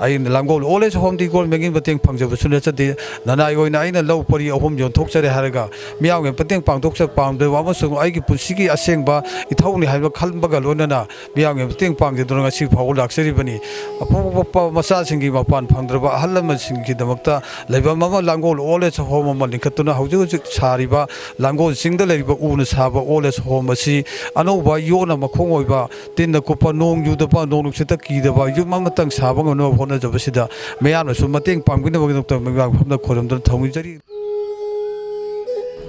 ai lamgol old age home di government in bateng pangjaba suna chati nanai oina aina low pori ahum jon thokchare haraga miyaw nge bateng pangdoksa pamde wama sung ai gi pusigi asengba ithawni haiba khalbaga lonana miyaw nge bateng pangde dona si phawul laksari bani apu masa singi mapan phangdraba halama singi damakta laiba mama lamgol old age home ma linkatuna hauju sariba lamgol singda laiba una saba old age home asi anoba yona makhong oiba tinna kopa nong yu da pa nong sita ki da ba yu mamatang saba ngono hona jabasida meyamna su mateng pangbina bagi dokta mengam hamna khoramda thongi jari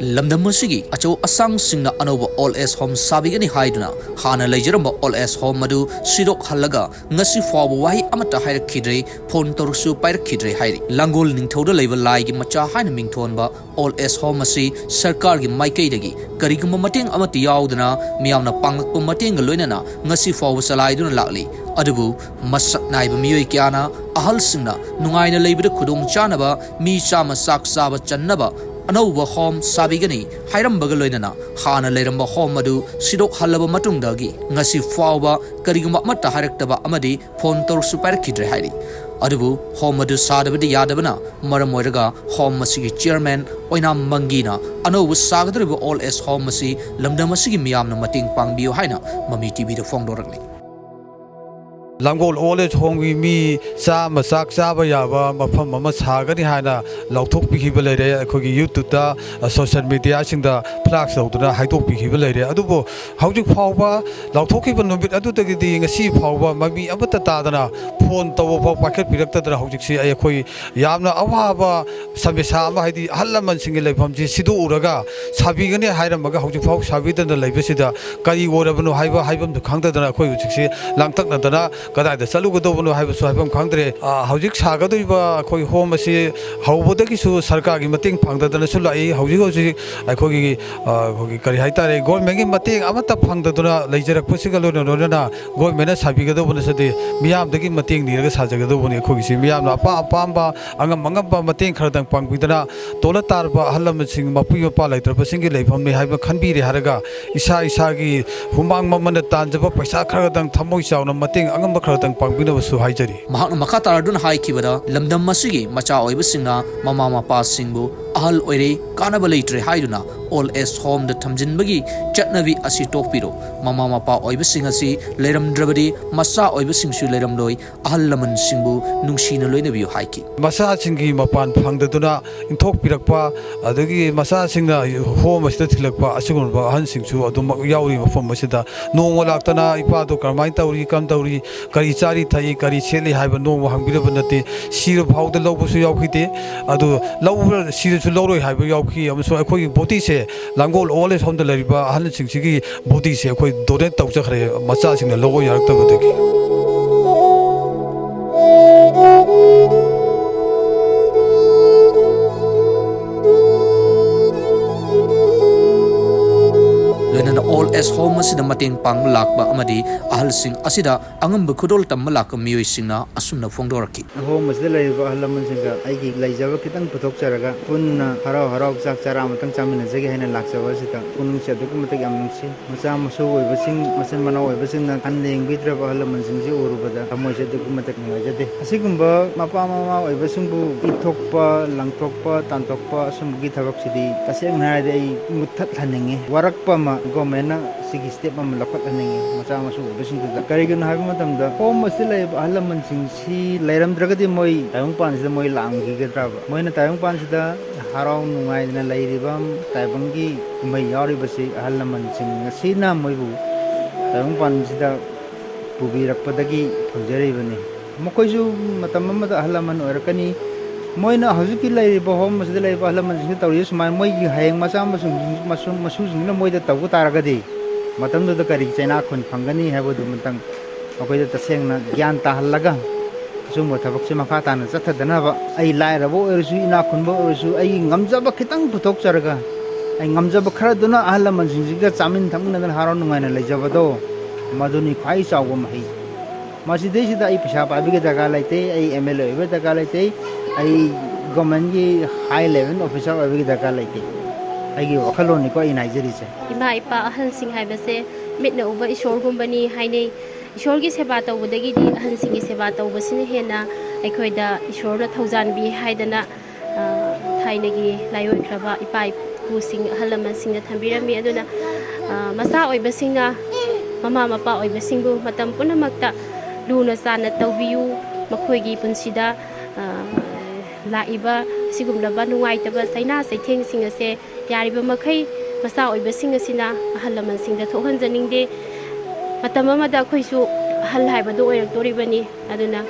Lamdam Asigi, Acho Asang Singna Anova All S Home Sabigani Haiduna, Hana Lajaramba All S Home Madu, Sidok Halaga, Nasi Fawai Amata Hair Kidre, Pontorsu Pir Kidre Hairi, Langol Nintoda level like Macha Hanaming Tonba, All S Home Asi, Sarkargi Maikadagi, Karigum Mating Amati Yaudana, Miana Pangak Mating Lunana, Nasi Fawasalaidun Lali, Adabu, Masak Naiba Muikiana, Ahal Singna, Nungaina Labor Kudung Chanaba, Mi Shama Sak Saba Chanaba, Anova home sabigani, Hiram Bagaloinana, Hana Leramba home madu, Sidok Halaba Matundagi, Nasi Fauba, Kariguma Mata Haraktaba Amadi, Pontor Super Kidre Hari. Adabu, home madu Sadabadi Yadabana, Maramoraga, home Masigi chairman, Oinam Mangina, Anova Sagadribu all as home Masi, Lamdam Masigi Miam Mating Pang Bio Haina, Mami TV the Fondoragli. Lamgol old age home mi sa masak saba yaba mafam mama sagani hana lauthok pihiba lere khogi YouTube ta social media singda flags awduna haidok pihiba lere adubo haujuk phawba lauthokiba numit adu tagidi ngasi phawba mami amata tadana phone tawo phaw paket pirakta dra haujik si ai khoi yamna awaba samesa ama haidi hallaman singi leifam ji sidu uraga sabigani hairamaga haujik phaw sabidana leibasida kari orabano haiba haibam khangda dana khoi hujik si langtakna dana kadai da salu godobno haiba su haibam khangdre haujik sagadiba khoi home asi haubodagi su sarkar gi mating phangdadana su lai haujik haujik akhoi gi kari haitare government gi mating amata phangdaduna leijarak pasiga lona government sabigadobna sade miyam dagi mating niraga sajagadobni khoi gi miyam na pa pamba angam mangamba mating khardang pangpidana tola tarba halam sing mapu pa laitrapa singi leifam ni haiba khanbi re haraga isa gi humang mamana tanjaba paisa khardang thamoi chauna mating angam khardang pangpina su haijari Mahak Macha Taradun Hai Kibada, Lamdam Masigi, Macha Oiba Singna, Mapa Singbu, Ahal Oire, Kanabalatre Haiduna, All S Home the Thamjinbagi, Chatnabi Asi Tokpiro, Mapa Oiba Singasi, Leram Drabadi, Masa Oiba Singsu Leram Loi, Ahal Laman Singbu, Nungshina Loinabu Haiki. Masa Singi Mapan Pangdaduna, in Tokpirakpa, Adagi Masa Singna, home as the Tilakpa, Asigun, Han Singsu, Adum Yauri from Masida, no Laktana, Ipato, Karmaitauri, Kantauri, Karichari Tai, Karicheli, have no Hambirabanati, Sir of how the low was Yauki, Adu, lower Sir to Loro, have Yauki, so I call you Botise, Langol, always on the Lariba, Han Singsi, Botise, quite Dodet Tauchare, massaging the lower Yartabati. All as home as the Mating Pang Lakba Amadi, Ahal Sing Asida, Angam Bukudol Tamalaka Mui Singna, Asuna Fondoraki. Home is the Lava Alamansinga, Igi, Lajava Kitan Putok Saraga, Pun Haro, Saksara, Tansamin, Zagahan and Laksa Vasita, Punusha Dokumatagamusi, Masamasu, Vasing, Masamano, Vasin, Handing, Vitra Alamansin, Urubada, Hamoja Dokumatak, Asigumba, Mapa, Vasungu, Itokpa, Langtokpa, Tantokpa, some Gitavoxidi, Kasang Hade, Mutat Hanning, Warakpama, Gomena, Sigi step on Lapat and Masamasu, Vision to the Karigan Hamatam, the home was still a Alamansin, see, Leram Dragadi Moi, Tayungpans, the Moi Lang, Gigatrava, Moina Tayungpans, the Haram, Maina Ladybam, Taibangi, Mayari Basi, Alamansin, Sina Moibu, Tayungpans, the Pubi Rapadagi, Jerivani, Mokoju, Matamama, Halaman or Kani. Moina Hazuki Lady Bohom was the Lava Alaman Taurius, my Moi Hang Masamas, Masus, no more the Tavutaragadi. Matam to the Karicena, Pangani, have a Dumatang, okay, the Singna, Gianta Halaga, Sumo Tavoximakata, and Satadanava, I lied about Ursina Kunbo, I Gamzaba Kitang Putok Saraga, I Gamzaba Karaduna Alaman, Zigat Samin Taman and Haron and Lejavado, Maduni Kaisa Womhi. Masideshi the Ipishap, I beget the Galate, I MLA with the Galate, I government high level officer I beget the Galate. I give a colonico in Nigeria. Ipa Hansing Habase, made no over Ishor Gumbani, Hine, Ishorgi Sebato, with the Gidi, Hansing Sebato was in Hena, ꯑꯩꯈꯣꯏꯗ ꯏꯁꯣꯔꯅ ꯊꯧꯖꯥꯟꯕꯤ ꯍꯥꯏꯗꯅ ꯊꯥꯏꯅꯒꯤ ꯂꯥꯏꯑꯣꯏꯈ꯭ꯔꯕ ꯏꯄꯥ ꯏꯄꯨꯁꯤꯡ ꯑꯍꯜ ꯂꯃꯟꯁꯤꯡꯅ ꯊꯝꯕꯤꯔꯝꯃꯤ ꯑꯗꯨꯅ ꯃꯆꯥ ꯑꯣꯏꯕꯁꯤꯡꯅ ꯃꯃꯥ ꯃꯄꯥ ꯑꯣꯏꯕꯁꯤꯡꯕꯨ ꯃꯇꯝ ꯄꯨꯝꯅꯃꯛꯇ ꯂꯨꯅ ꯆꯥꯟꯅ ꯇꯧꯕꯤꯌꯨ ꯃꯈꯣꯏꯒꯤ ꯄꯨꯟꯁꯤꯗ ꯂꯥꯛꯏꯕ ꯁꯤꯒꯨꯝꯂꯕ ꯅꯨꯡꯉꯥꯏꯇꯕ ꯆꯩꯅꯥ ꯆꯩꯊꯦꯡꯁꯤꯡ ꯑꯁꯦ ꯌꯥꯔꯤꯕ ꯃꯈꯩ ꯃꯆꯥ ꯑꯣꯏꯕꯁꯤꯡ ꯑꯁꯤꯅ ꯑꯍꯜ ꯂꯃꯟꯁꯤꯡꯗ ꯊꯣꯛꯍꯟꯖꯅꯤꯡꯗꯦ ꯃꯇꯝ ꯑꯃꯗ ꯑꯩꯈꯣꯏꯁꯨ ꯑꯍꯜ ꯍꯥꯏꯕꯗꯨ ꯑꯣꯏꯔꯛꯇꯣꯔꯤꯕꯅꯤ ꯑꯗꯨꯅ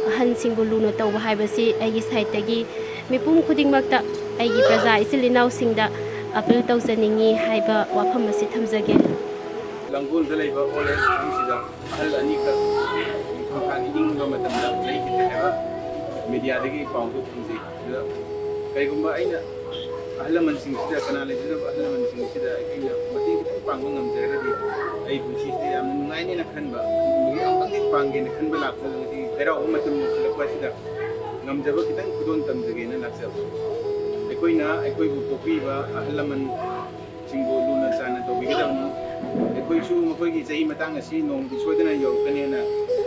ꯑꯍꯟꯁꯤꯡꯕꯨ ꯂꯨꯅ ꯇꯧꯕ ꯍꯥꯏꯕꯁꯤ ꯑꯩꯒꯤ ꯁꯥꯏꯠꯇꯒꯤ ꯃꯤꯄꯨꯝ ꯈꯨꯗꯤꯡꯃꯛꯇ ꯑꯩꯒꯤ ꯄ꯭ꯔꯖꯥ ꯏꯆꯤꯜ ꯏꯅꯥꯎꯁꯤꯡꯗ ꯑꯄꯤꯜ ꯇꯧꯖꯅꯤꯡꯉꯤ ꯍꯥꯏꯕ ꯋꯥꯐꯝ ꯑꯁꯤ ꯊꯝꯖꯒꯦ ꯂꯥꯡꯒꯣꯜꯗ ꯂꯩꯕ ꯑꯣꯜ ꯑꯦꯖ ꯍꯣꯝꯁꯤꯗ ꯑꯍꯜ ꯑꯅꯤꯈꯛ ꯃꯈꯥꯒꯤ ꯏꯪꯕ ꯃꯇꯝꯗ ꯂꯩꯈꯤꯗꯦ ꯍꯥꯏꯕ ꯃꯦꯗꯤꯌꯥꯗꯒꯤ ꯄꯥꯎꯗꯨ ꯐꯪꯖꯩ ꯑꯗꯨꯗ ꯀꯩꯒꯨꯝꯕ ꯑꯩꯅ ꯑꯍꯜ ꯂꯃꯟꯁꯤꯡꯁꯤꯗ ꯀꯅꯥ ꯂꯩꯖꯗꯕ ꯑꯍꯜ ꯂꯃꯟꯁꯤꯡꯁꯤꯗ ꯑꯩꯅ ꯃꯇꯦꯡ ꯈꯤꯇꯪ ꯄꯥꯡꯕ ꯉꯝꯖꯔꯒꯗꯤ ꯑꯩ ꯄꯨꯟꯁꯤꯁꯤꯗ ꯌꯥꯝꯅ ꯅꯨꯡꯉꯥꯏꯅꯦꯅ ꯈꯟꯕ ꯑꯃꯨꯛꯇꯪꯗꯤ ꯄꯥꯡꯒꯦꯅ ꯈꯟꯕ ꯂꯥꯛꯄꯗ ꯉꯁꯤ ꯆꯩꯔꯥꯎꯕ ꯃꯇꯝ ꯌꯧꯁꯤꯜꯂꯛꯄ ꯑꯁꯤꯗ ꯉꯝꯖꯕ ꯈꯤꯇꯪ ꯈꯨꯗꯣꯜ ꯇꯝꯖꯒꯦꯅ ꯂꯥꯛꯆꯕ ꯑꯩꯈꯣꯏꯅ ꯑꯩꯈꯣꯏꯕꯨ ꯄꯣꯛꯄꯤꯕ ꯑꯍꯜ ꯂꯃꯟꯁꯤꯡꯕꯨ ꯂꯨꯅ ꯆꯥꯟꯅ ꯇꯧꯕꯤꯒꯗꯕꯅꯤ ꯑꯩꯈꯣꯏꯁꯨ ꯃꯈꯣꯏꯒꯤ ꯆꯍꯤ ꯃꯇꯥꯡ ꯑꯁꯤ ꯅꯣꯡꯃꯗꯤ ꯁꯣꯏꯗꯅ ꯌꯧꯔꯛꯀꯅꯤꯅ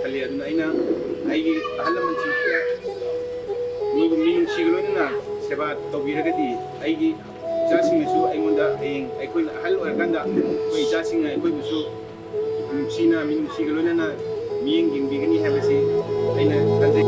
ꯈꯜꯂꯤ ꯑꯗꯨꯅ ꯑꯩꯅ ꯑꯩꯒꯤ ꯑꯍꯜ ꯂꯃꯟꯁꯤꯡꯁꯤꯗ ꯃꯤꯅꯨꯡꯁꯤꯒ ꯂꯣꯏꯅꯅ ꯁꯦꯕꯥ ꯇꯧꯕꯤꯔꯒꯗꯤ ꯑꯩꯒꯤ ꯏꯆꯥꯁꯤꯡꯅꯁꯨ ꯑꯩꯉꯣꯟꯗ ꯍꯌꯦꯡ ꯑꯩꯈꯣꯏꯅ ꯑꯍꯜ ꯑꯣꯏꯔꯀꯥꯟꯗ ꯑꯩꯈꯣꯏ ꯏꯆꯥꯁꯤꯡꯅ ꯑꯩꯈꯣꯏꯕꯨꯁꯨ ꯅꯨꯡꯁꯤꯅ ꯃꯤꯅꯨꯡꯁꯤꯒ ꯂꯣꯏꯅꯅ ꯃꯤꯠꯌꯦꯡ ꯌꯦꯡꯕꯤꯒꯅꯤ ꯍꯥꯏꯕꯁꯤ ꯑꯩꯅ ꯈꯟꯖꯩ